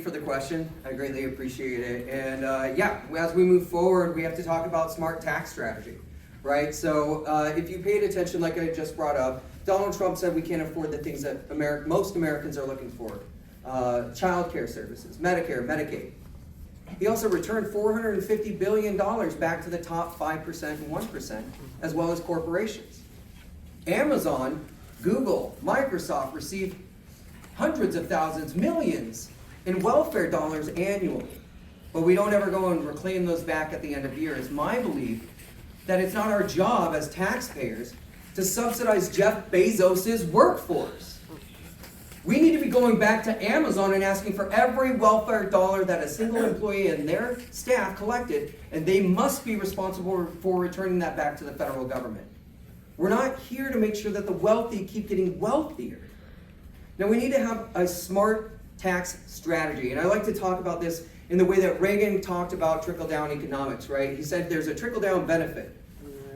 For the question. I greatly appreciate it. And yeah, as we move forward, we have to talk about smart tax strategy, right? So if you paid attention, like I just brought up, Donald Trump said we can't afford the things that most Americans are looking for. Child care services, Medicare, Medicaid. He also returned $450 billion back to the top 5% and 1%, as well as corporations. Amazon, Google, Microsoft received hundreds of thousands, millions in welfare dollars annually. But we don't ever go and reclaim those back at the end of the year. It's my belief that it's not our job as taxpayers to subsidize Jeff Bezos' workforce. We need to be going back to Amazon and asking for every welfare dollar that a single employee and their staff collected, and they must be responsible for returning that back to the federal government. We're not here to make sure that the wealthy keep getting wealthier. Now, we need to have a smart tax strategy, and I like to talk about this in the way that Reagan talked about trickle-down economics, right? He said there's a trickle-down benefit.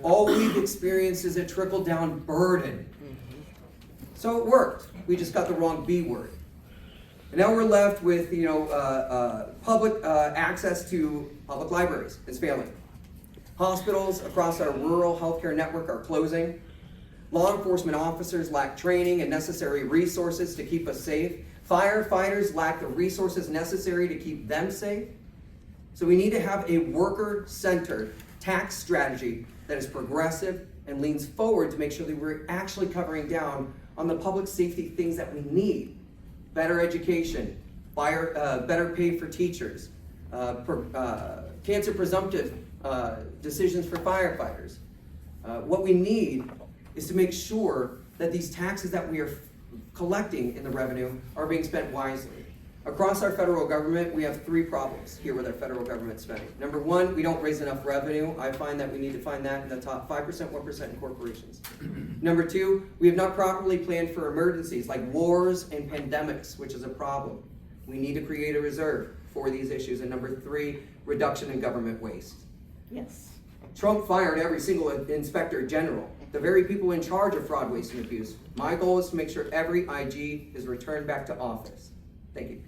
All we've experienced is a trickle-down burden. So it worked. We just got the wrong B word. And now we're left with, public access to public libraries is failing. Hospitals across our rural healthcare network are closing. Law enforcement officers lack training and necessary resources to keep us safe. Firefighters lack the resources necessary to keep them safe. So we need to have a worker-centered tax strategy that is progressive and leans forward to make sure that we're actually covering down on the public safety things that we need. Better education, better pay for teachers, cancer presumptive decisions for firefighters. What we need is to make sure that these taxes that we are collecting in the revenue are being spent wisely. Across our federal government, we have three problems here with our federal government spending. Number one, we don't raise enough revenue. I find that we need to find that in the top 5%, 1% in corporations. Number two, we have not properly planned for emergencies like wars and pandemics, which is a problem. We need to create a reserve for these issues. And number three, reduction in government waste. Yes. Trump fired every single inspector general, the very people in charge of fraud, waste, and abuse. My goal is to make sure every IG is returned back to office. Thank you.